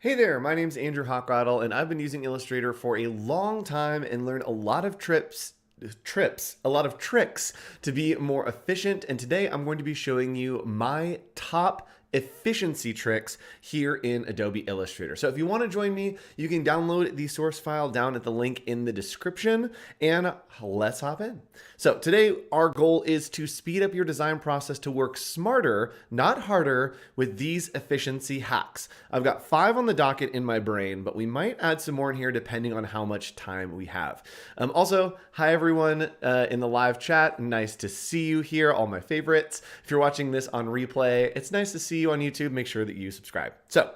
Hey there, my name's Andrew Hochradel, and I've been using Illustrator for a long time and learned a lot of a lot of tricks to be more efficient. And today I'm going to be showing you my top efficiency tricks here in Adobe Illustrator. So if you want to join me, you can download the source file down at the link in the description, and let's hop in. So today our goal is to speed up your design process to work smarter, not harder, with these efficiency hacks. I've got 5 on the docket in my brain, but we might add some more in here depending on how much time we have. Also, hi everyone in the live chat. Nice to see you here, all my favorites. If you're watching this on replay, it's nice to see you on YouTube. Make sure that you subscribe. So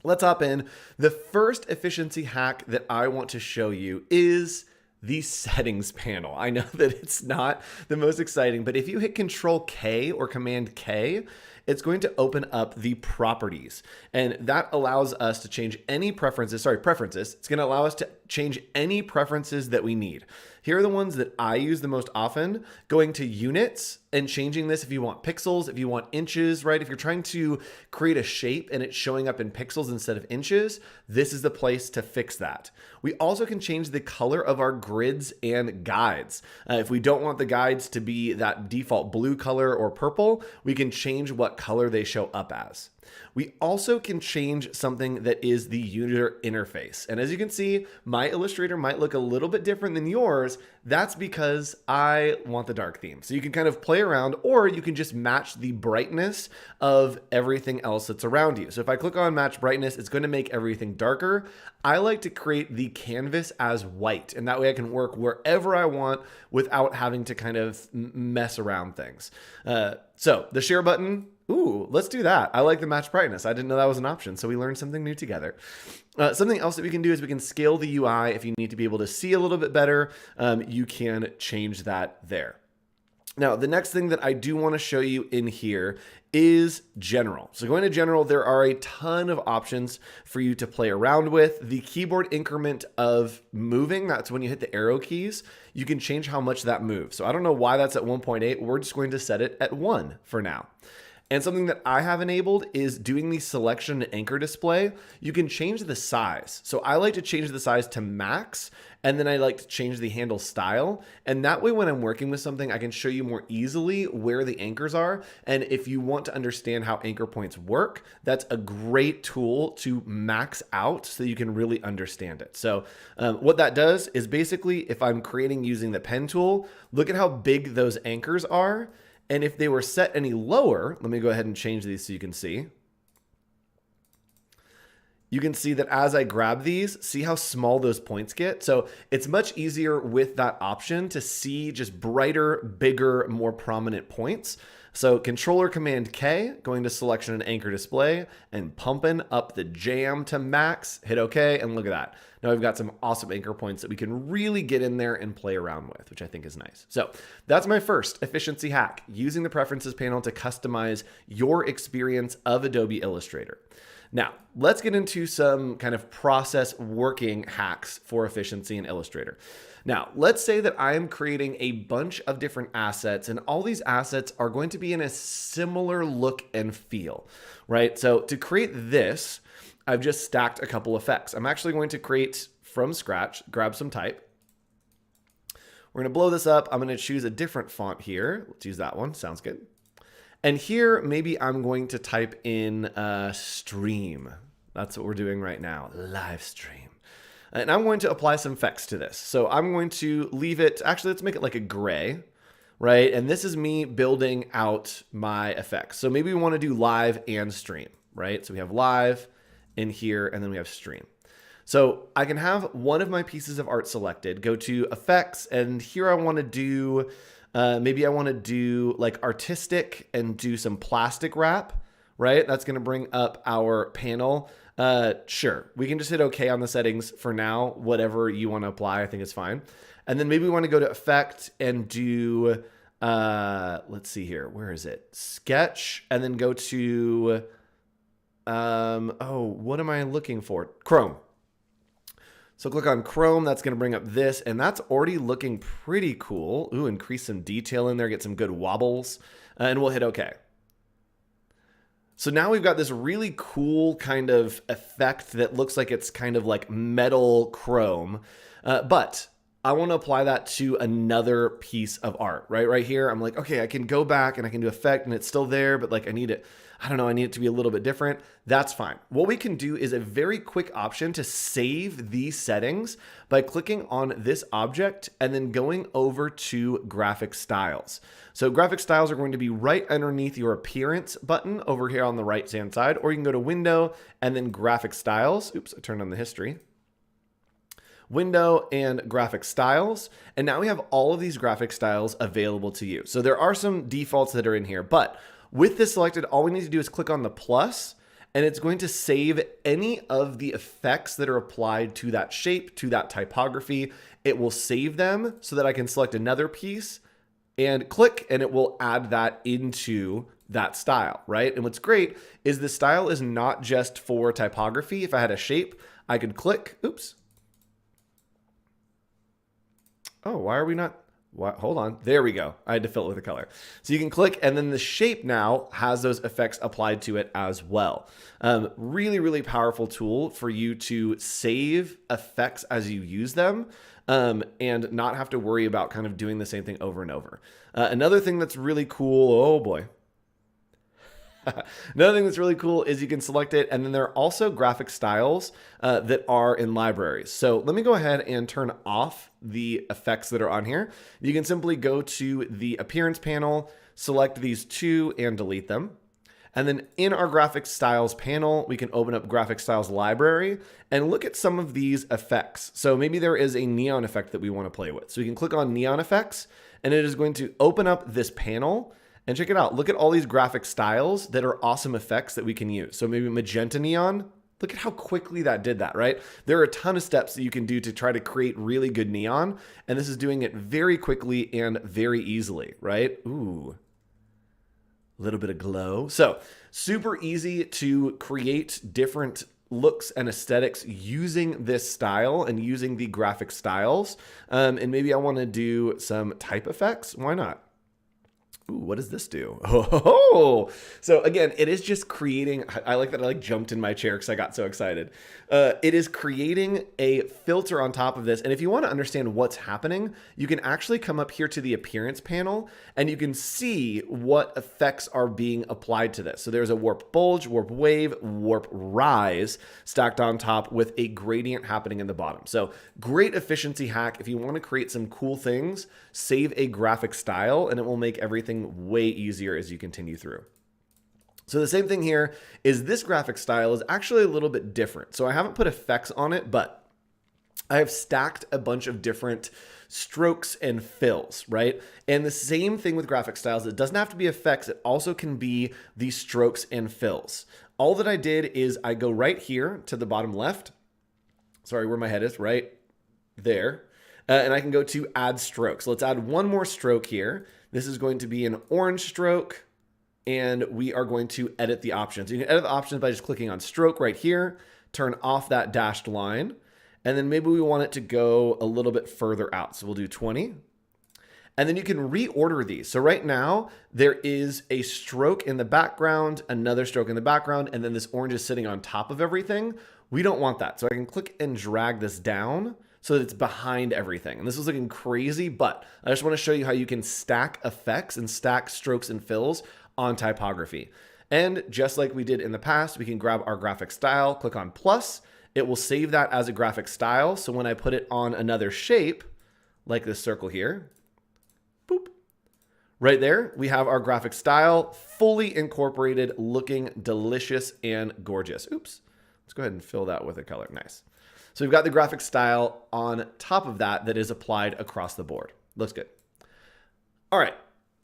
let's hop in. The first efficiency hack that I want to show you is the settings panel. I know that it's not the most exciting, but if you hit Control K or Command K, it's going to open up the properties, and that allows us to change any preferences. It's going to allow us to change any preferences that we need. Here are the ones that I use the most often: going to units and changing this if you want pixels, if you want inches, right? If you're trying to create a shape and it's showing up in pixels instead of inches, this is the place to fix that. We also can change the color of our grids and guides. If we don't want the guides to be that default blue color or purple, we can change what color they show up as. We also can change something that is the user interface. And as you can see, my Illustrator might look a little bit different than yours. That's because I want the dark theme. So you can kind of play around, or you can just match the brightness of everything else that's around you. So if I click on match brightness, it's going to make everything darker. I like to create the canvas as white, and that way I can work wherever I want without having to kind of mess around things. So the share button, ooh, let's do that. I like the match brightness. I didn't know that was an option, so we learned something new together. Something else that we can do is we can scale the UI. If you need to be able to see a little bit better, you can change that there. Now, the next thing that I do want to show you in here is general. So going to general, there are a ton of options for you to play around with. The keyboard increment of moving, that's when you hit the arrow keys, you can change how much that moves. So I don't know why that's at 1.8. We're just going to set it at 1 for now. And something that I have enabled is doing the selection and anchor display. You can change the size. So I like to change the size to max, and then I like to change the handle style. And that way, when I'm working with something, I can show you more easily where the anchors are. And if you want to understand how anchor points work, that's a great tool to max out so you can really understand it. So what that does is basically, if I'm creating using the pen tool, look at how big those anchors are. And if they were set any lower, let me go ahead and change these so you can see. You can see that as I grab these, see how small those points get? So it's much easier with that option to see just brighter, bigger, more prominent points. So Controller Command K, going to selection and anchor display, and pumping up the jam to max, hit OK, and look at that. Now we've got some awesome anchor points that we can really get in there and play around with, which I think is nice. So that's my first efficiency hack, using the preferences panel to customize your experience of Adobe Illustrator. Now, let's get into some kind of process working hacks for efficiency in Illustrator. Now, let's say that I am creating a bunch of different assets, and all these assets are going to be in a similar look and feel, right? So to create this, I've just stacked a couple effects. I'm actually going to create from scratch, grab some type. We're going to blow this up. I'm going to choose a different font here. Let's use that one. Sounds good. And here, maybe I'm going to type in stream. That's what we're doing right now, live stream. And I'm going to apply some effects to this. So I'm going to leave it, actually, let's make it like a gray, right? And this is me building out my effects. So maybe we want to do live and stream, right? So we have live in here, and then we have stream. So I can have one of my pieces of art selected, go to effects, and here I want to do, maybe I want to do like artistic and do some plastic wrap, right? That's going to bring up our panel. Sure, we can just hit OK on the settings for now. Whatever you want to apply, I think is fine. And then maybe we want to go to effect and do, let's see here. Where is it? Sketch, and then go to, what am I looking for? Chrome. So click on Chrome, that's gonna bring up this, and that's already looking pretty cool. Ooh, increase some detail in there, get some good wobbles, and we'll hit OK. So now we've got this really cool kind of effect that looks like it's kind of like metal chrome, but I want to apply that to another piece of art, right? Right here, I'm like, okay, I can go back and I can do effect and it's still there, but like I need it, I don't know, I need it to be a little bit different. That's fine. What we can do is a very quick option to save these settings by clicking on this object and then going over to graphic styles. So graphic styles are going to be right underneath your appearance button over here on the right hand side, or you can go to window and then graphic styles. Oops, I turned on the history. Window and graphic styles. And now we have all of these graphic styles available to you. So there are some defaults that are in here, but with this selected, all we need to do is click on the plus and it's going to save any of the effects that are applied to that shape, to that typography. It will save them so that I can select another piece and click and it will add that into that style, right? And what's great is the style is not just for typography. If I had a shape, I could click, oops. Oh, why are we not? What? Hold on. There we go. I had to fill it with a color. So you can click and then the shape now has those effects applied to it as well. Really, really powerful tool for you to save effects as you use them and not have to worry about kind of doing the same thing over and over. Another thing that's really cool. Oh boy. Another thing that's really cool is you can select it, and then there are also graphic styles that are in libraries. So let me go ahead and turn off the effects that are on here. You can simply go to the appearance panel, select these two, and delete them. And then in our graphic styles panel, we can open up graphic styles library and look at some of these effects. So maybe there is a neon effect that we want to play with. So we can click on neon effects, and it is going to open up this panel. And check it out. Look at all these graphic styles that are awesome effects that we can use. So maybe magenta neon. Look at how quickly that did that, right? There are a ton of steps that you can do to try to create really good neon. And this is doing it very quickly and very easily, right? Ooh, a little bit of glow. So super easy to create different looks and aesthetics using this style and using the graphic styles. And maybe I want to do some type effects. Why not? Ooh, what does this do? Oh, so again, it is just creating, I like that I like jumped in my chair because I got so excited. It is creating a filter on top of this. And if you want to understand what's happening, you can actually come up here to the appearance panel and you can see what effects are being applied to this. So there's a warp bulge, warp wave, warp rise stacked on top with a gradient happening in the bottom. So great efficiency hack. If you want to create some cool things, save a graphic style and it will make everything way easier as you continue through. So the same thing here is this graphic style is actually a little bit different. So I haven't put effects on it, but I have stacked a bunch of different strokes and fills, right? And the same thing with graphic styles. It doesn't have to be effects. It also can be the strokes and fills. All that I did is I go right here to the bottom left. Sorry, where my head is, right there. And I can go to add strokes. Let's add one more stroke here. This is going to be an orange stroke, and we are going to edit the options. You can edit the options by just clicking on stroke right here, turn off that dashed line, and then maybe we want it to go a little bit further out. So we'll do 20. And then you can reorder these. So right now there is a stroke in the background, another stroke in the background, and then this orange is sitting on top of everything. We don't want that. So I can click and drag this down so that it's behind everything. And this is looking crazy, but I just want to show you how you can stack effects and stack strokes and fills on typography. And just like we did in the past, we can grab our graphic style, click on plus, it will save that as a graphic style. So when I put it on another shape, like this circle here, boop, right there, we have our graphic style fully incorporated, looking delicious and gorgeous. Oops, let's go ahead and fill that with a color, nice. So we've got the graphic style on top of that is applied across the board. Looks good. All right,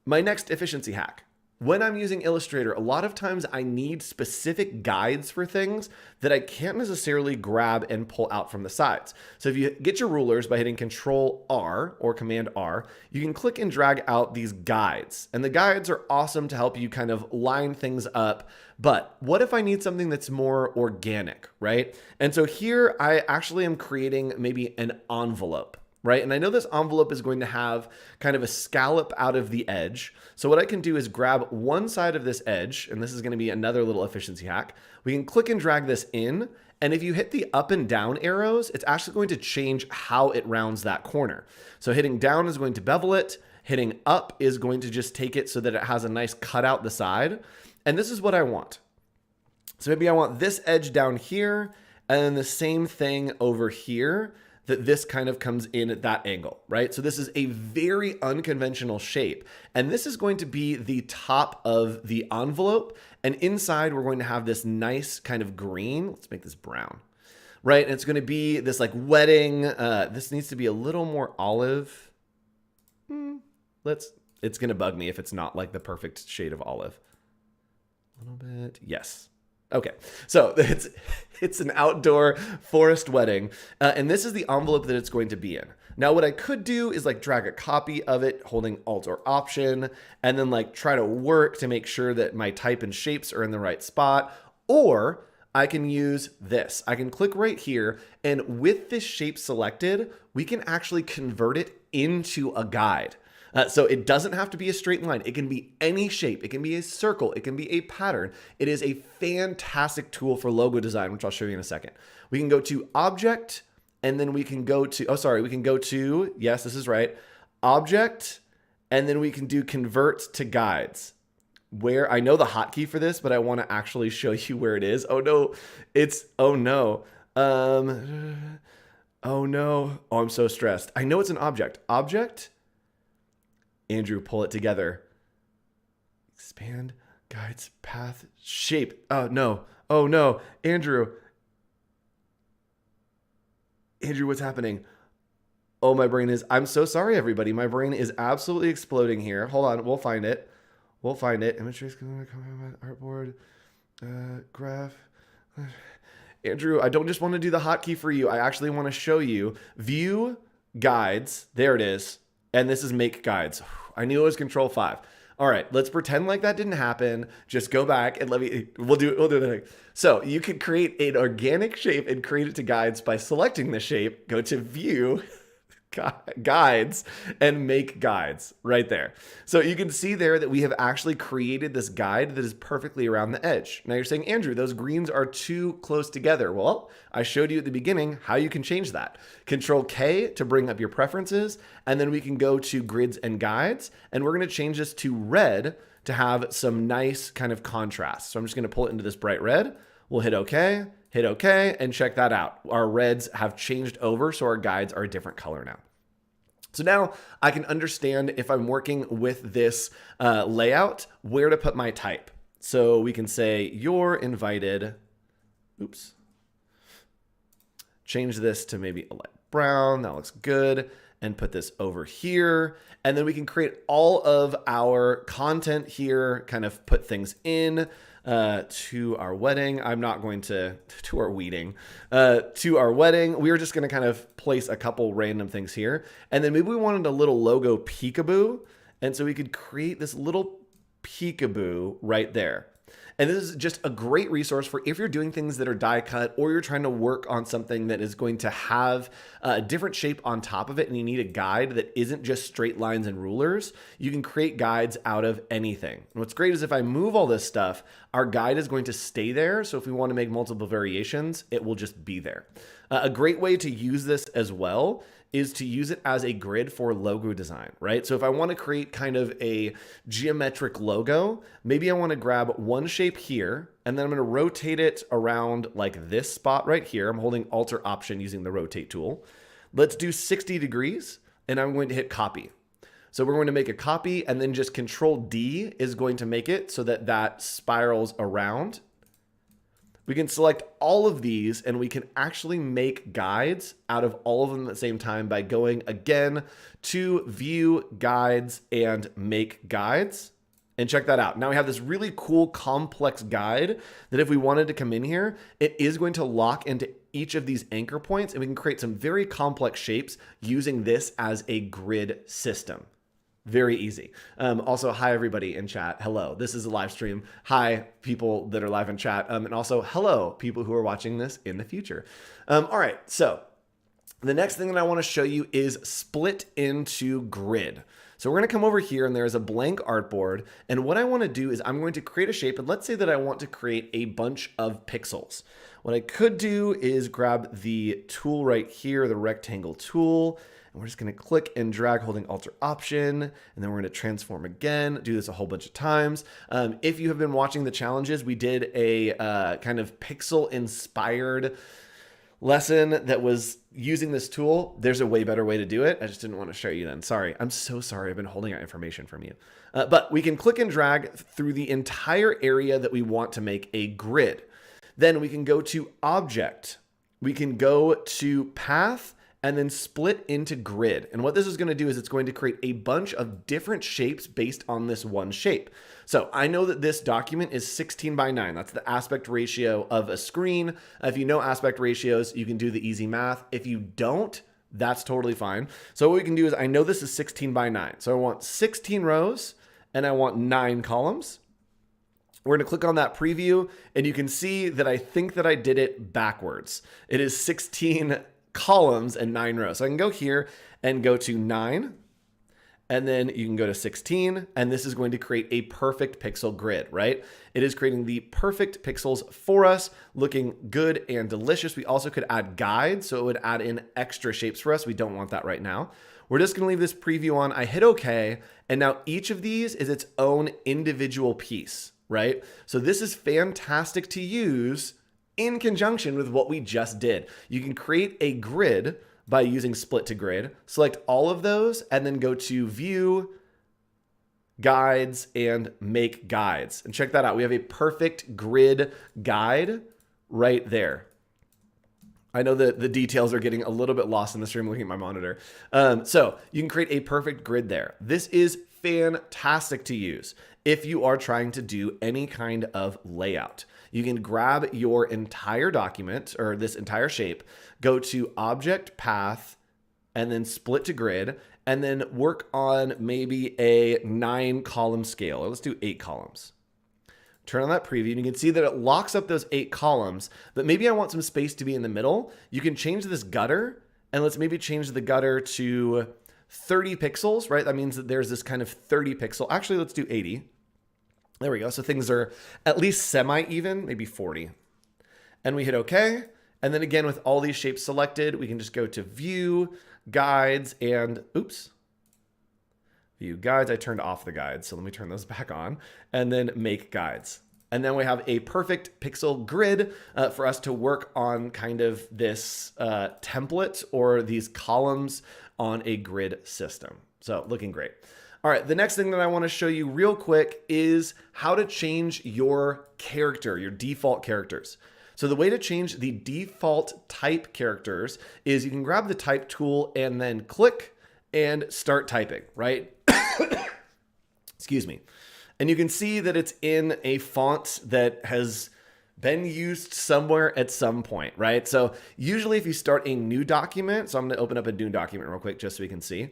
my next efficiency hack. When I'm using Illustrator, a lot of times I need specific guides for things that I can't necessarily grab and pull out from the sides. So if you get your rulers by hitting Control R or Command R, you can click and drag out these guides. And the guides are awesome to help you kind of line things up. But what if I need something that's more organic, right? And so here I actually am creating maybe an envelope. right? And I know this envelope is going to have kind of a scallop out of the edge. So what I can do is grab one side of this edge, and this is going to be another little efficiency hack. We can click and drag this in, and if you hit the up and down arrows, it's actually going to change how it rounds that corner. So hitting down is going to bevel it. Hitting up is going to just take it so that it has a nice cut out the side. And this is what I want. So maybe I want this edge down here, and then the same thing over here, that this kind of comes in at that angle, right? So this is a very unconventional shape. And this is going to be the top of the envelope. And inside, we're going to have this nice kind of green. Let's make this brown, right? And it's going to be this like wedding. This needs to be a little more olive. It's going to bug me if it's not like the perfect shade of olive. A little bit. Yes. Okay, so it's an outdoor forest wedding, and this is the envelope that it's going to be in. Now, what I could do is like drag a copy of it holding Alt or Option, and then like try to work to make sure that my type and shapes are in the right spot, or I can use this. I can click right here, and with this shape selected, we can actually convert it into a guide. So it doesn't have to be a straight line. It can be any shape. It can be a circle. It can be a pattern. It is a fantastic tool for logo design, which I'll show you in a second. We can go to Object, and then we can go to, yes, this is right, Object, and then we can do Convert to Guides. Where I know the hotkey for this, but I want to actually show you where it is. Oh no, oh no. Oh no. Oh, I'm so stressed. I know it's an object. Object. Andrew, pull it together. Expand, guides, path, shape. Oh no. Oh no. Andrew, what's happening? Oh, my brain is, I'm so sorry, everybody. My brain is absolutely exploding here. Hold on. We'll find it. Image trace, artboard, graph. Andrew, I don't just want to do the hotkey for you. I actually want to show you view guides. There it is. And this is make guides. I knew it was Control 5. All right, let's pretend like that didn't happen. Just go back and we'll do it. So you could create an organic shape and create it to guides by selecting the shape, go to view, guides, and make guides right there. So you can see there that we have actually created this guide that is perfectly around the edge. Now you're saying, Andrew, those greens are too close together. Well, I showed you at the beginning how you can change that. Control K to bring up your preferences, and then we can go to grids and guides, and we're going to change this to red to have some nice kind of contrast. So I'm just going to pull it into this bright red. We'll hit OK. Hit OK, and check that out. Our reds have changed over, so our guides are a different color now. So now I can understand if I'm working with this layout, where to put my type. So we can say, you're invited. Oops. Change this to maybe a light brown. That looks good. And put this over here. And then we can create all of our content here, kind of put things in. To our wedding. I'm not going to our wedding. To our wedding, we are just going to kind of place a couple random things here. And then maybe we wanted a little logo peekaboo. And so we could create this little peekaboo right there. And this is just a great resource for if you're doing things that are die cut or you're trying to work on something that is going to have a different shape on top of it and you need a guide that isn't just straight lines and rulers. You can create guides out of anything. And what's great is if I move all this stuff, our guide is going to stay there. So if we want to make multiple variations, it will just be there. A great way to use this as well is to use it as a grid for logo design, right? So if I want to create kind of a geometric logo, maybe I want to grab one shape here, and then I'm going to rotate it around like this spot right here. I'm holding Alt or Option using the rotate tool. Let's do 60 degrees, and I'm going to hit copy. So we're going to make a copy, and then just Control D is going to make it so that that spirals around. We can select all of these and we can actually make guides out of all of them at the same time by going again to view guides and make guides. And check that out. Now we have this really cool complex guide that if we wanted to come in here, it is going to lock into each of these anchor points and we can create some very complex shapes using this as a grid system. Very easy. Also, hi, everybody in chat. Hello. This is a live stream. Hi, people that are live in chat. And also, hello, people who are watching this in the future. All right. So The next thing that I want to show you is split into grid. So we're going to come over here and there's a blank artboard. And what I want to do is I'm going to create a shape. And let's say that I want to create a bunch of pixels. What I could do is grab the tool right here, the rectangle tool. And we're just going to click and drag holding Alt or Option. And then we're going to transform again, do this a whole bunch of times. If you have been watching the challenges, we did a kind of pixel inspired lesson that was using this tool. There's a way better way to do it. I just didn't want to show you then. Sorry. I'm so sorry. I've been holding out information from you. But we can click and drag through the entire area that we want to make a grid. Then we can go to Object. We can go to Path and then split into grid. And what this is going to do is it's going to create a bunch of different shapes based on this one shape. So I know that this document is 16 by 9. That's the aspect ratio of a screen. If you know aspect ratios, you can do the easy math. If you don't, that's totally fine. So what we can do is I know this is 16 by 9. So I want 16 rows and I want 9 columns. We're going to click on that preview and you can see that I think that I did it backwards. It is 16 columns and 9 rows. So I can go here and go to 9 and then you can go to 16 and this is going to create a perfect pixel grid, right? It is creating the perfect pixels for us, looking good and delicious. We also could add guides, so it would add in extra shapes for us. We don't want that right now. We're just going to leave this preview on. I hit OK, and now each of these is its own individual piece, right? So this is fantastic to use in conjunction with what we just did. You can create a grid by using split to grid, select all of those, and then go to View, Guides, and Make Guides. And check that out. We have a perfect grid guide right there. I know that the details are getting a little bit lost in the stream looking at my monitor. So you can create a perfect grid there. This is fantastic to use if you are trying to do any kind of layout. You can grab your entire document or this entire shape, go to Object, Path, and then split to grid, and then work on maybe a 9 column scale. Or let's do 8 columns. Turn on that preview and you can see that it locks up those 8 columns, but maybe I want some space to be in the middle. You can change this gutter and let's maybe change the gutter to 30 pixels, right? That means that there's this kind of 30 pixel. Actually, let's do 80. There we go. So things are at least semi-even, maybe 40. And we hit OK. And then again, with all these shapes selected, we can just go to View, Guides, and oops. View Guides. I turned off the guides, so let me turn those back on. And then Make Guides. And then we have a perfect pixel grid for us to work on kind of this template or these columns on a grid system. So looking great. All right, the next thing that I want to show you real quick is how to change your character, your default characters. So the way to change the default type characters is you can grab the type tool and then click and start typing, right? Excuse me. And you can see that it's in a font that has been used somewhere at some point, right? So usually if you start a new document, so I'm going to open up a new document real quick just so we can see,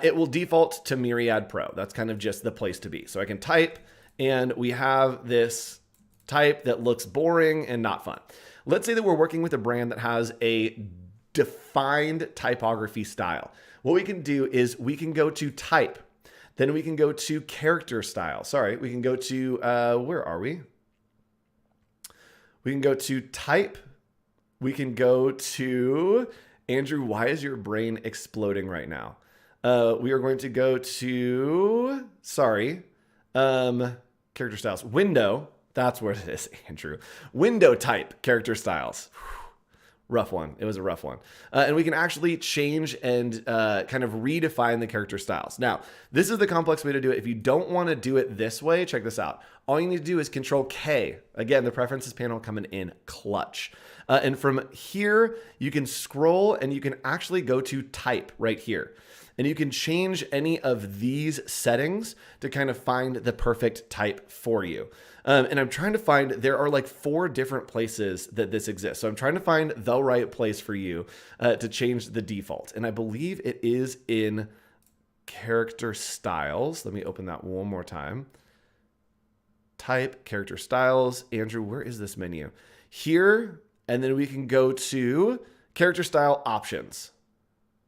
it will default to Myriad Pro. That's kind of just the place to be. So I can type and we have this type that looks boring and not fun. Let's say that we're working with a brand that has a defined typography style. What we can do is we can go to type, then we can go to character style. Sorry, we can go to, where are we? We can go to type. We can go to, Andrew, why is your brain exploding right now? We are going to go to, sorry, character styles, window. That's what it is, Andrew. Window type, character styles. Rough one. It was a rough one. And we can actually change and kind of redefine the character styles. Now, this is the complex way to do it. If you don't want to do it this way, check this out. All you need to do is Control K. Again, the preferences panel coming in clutch. And from here, you can scroll and you can actually go to type right here. And you can change any of these settings to kind of find the perfect type for you. And I'm trying to find, there are like 4 different places that this exists. So I'm trying to find the right place for you to change the default. And I believe it is in character styles. Let me open that one more time. Type, character styles. Andrew, where is this menu? Here, and then we can go to character style options.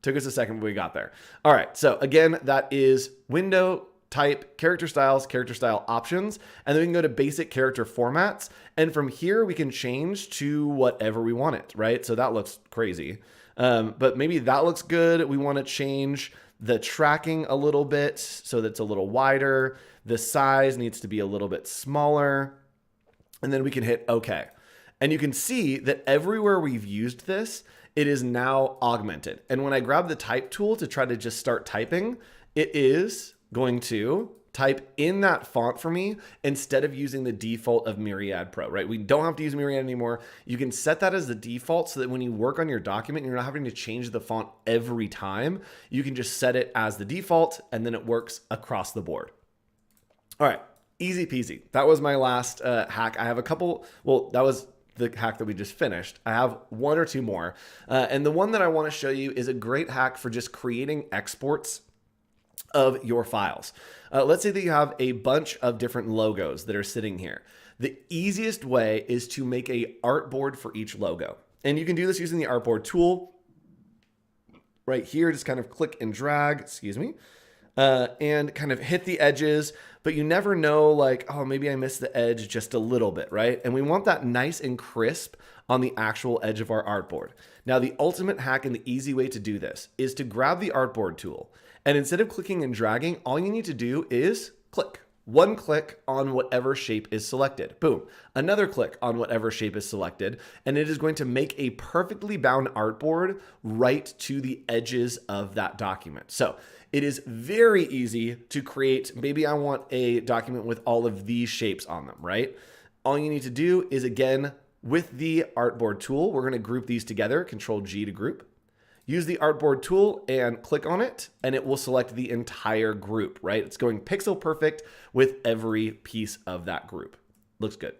Took us a second, but we got there. All right, so again, that is window, type, character styles, character style options, and then we can go to basic character formats. And from here, we can change to whatever we want it, right? So that looks crazy. But maybe that looks good. We want to change the tracking a little bit so that's a little wider. The size needs to be a little bit smaller. And then we can hit OK. And you can see that everywhere we've used this, it is now augmented. And when I grab the type tool to try to just start typing, it is going to type in that font for me instead of using the default of Myriad Pro, right? We don't have to use Myriad anymore. You can set that as the default so that when you work on your document, you're not having to change the font every time. You can just set it as the default and then it works across the board. All right, easy peasy. That was my last hack. I have a couple, well, that was the hack that we just finished. I have one or two more. And the one that I want to show you is a great hack for just creating exports of your files. Let's say that you have a bunch of different logos that are sitting here. The easiest way is to make a artboard for each logo. And you can do this using the artboard tool right here. Just kind of click and drag, excuse me, and kind of hit the edges, but you never know, like, oh, maybe I missed the edge just a little bit, right? And we want that nice and crisp on the actual edge of our artboard. Now, the ultimate hack and the easy way to do this is to grab the artboard tool. And instead of clicking and dragging, all you need to do is click. One click on whatever shape is selected. Boom. Another click on whatever shape is selected. And it is going to make a perfectly bound artboard right to the edges of that document. So it is very easy to create. Maybe I want a document with all of these shapes on them, right? All you need to do is, again, with the artboard tool, we're going to group these together, Control G to group. Use the artboard tool and click on it, and it will select the entire group, right? It's going pixel perfect with every piece of that group. Looks good.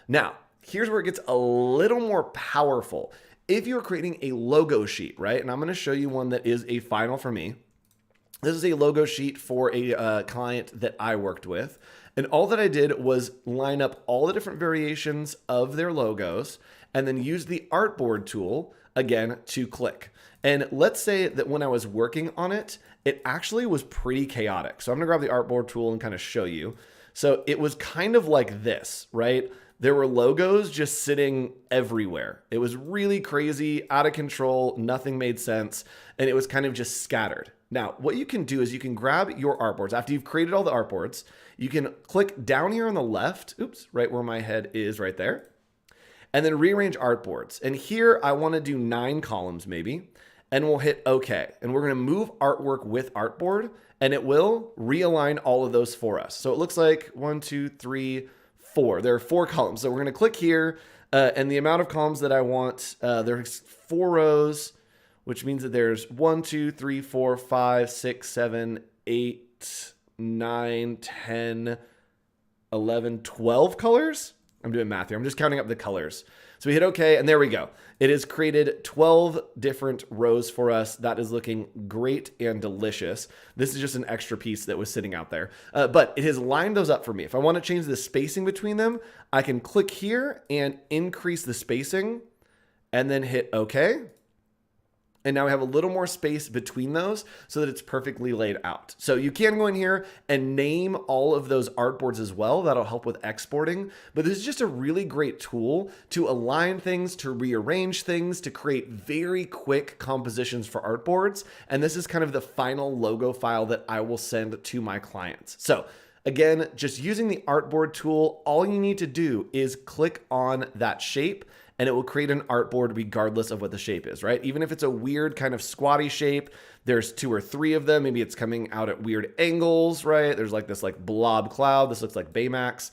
Now, here's where it gets a little more powerful. If you're creating a logo sheet, right? And I'm going to show you one that is a final for me. This is a logo sheet for a client that I worked with. And all that I did was line up all the different variations of their logos and then use the artboard tool, again, to click. And let's say that when I was working on it, it actually was pretty chaotic. So I'm gonna grab the artboard tool and kind of show you. So it was kind of like this, right? There were logos just sitting everywhere. It was really crazy, out of control, nothing made sense, and it was kind of just scattered. Now, what you can do is you can grab your artboards. After you've created all the artboards, you can click down here on the left, oops, right where my head is right there, and then rearrange artboards. And here I wanna do 9 columns maybe, and we'll hit OK. And we're gonna move artwork with artboard, and it will realign all of those for us. So it looks like 1, 2, 3, 4. There are 4 columns. So we're gonna click here, and the amount of columns that I want, there's 4 rows, which means that there's 1, 2, 3, 4, 5, 6, 7, 8, 9, 10, 11, 12 colors. I'm doing math here. I'm just counting up the colors. So we hit OK, and there we go. It has created 12 different rows for us. That is looking great and delicious. This is just an extra piece that was sitting out there. But it has lined those up for me. If I want to change the spacing between them, I can click here and increase the spacing and then hit OK. And now we have a little more space between those so that it's perfectly laid out. So you can go in here and name all of those artboards as well. That'll help with exporting. But this is just a really great tool to align things, to rearrange things, to create very quick compositions for artboards. And this is kind of the final logo file that I will send to my clients. So again, just using the artboard tool, all you need to do is click on that shape, and it will create an artboard regardless of what the shape is, right? Even if it's a weird kind of squatty shape, there's 2 or 3 of them. Maybe it's coming out at weird angles, right? There's like this like blob cloud. This looks like Baymax.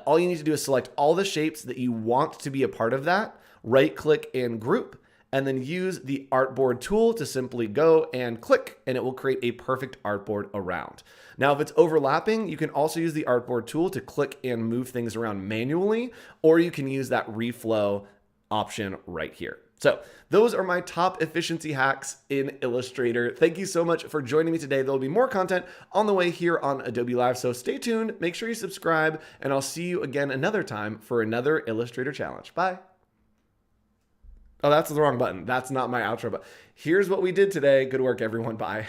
All you need to do is select all the shapes that you want to be a part of that, right click and group, and then use the artboard tool to simply go and click, and it will create a perfect artboard around. Now, if it's overlapping, you can also use the artboard tool to click and move things around manually, or you can use that reflow option right here. So those are my top efficiency hacks in Illustrator. Thank you so much for joining me today. There'll be more content on the way here on Adobe Live, so stay tuned, make sure you subscribe, and I'll see you again another time for another Illustrator challenge. Bye. Oh, that's the wrong button. That's not my outro, but here's what we did today. Good work, everyone. Bye.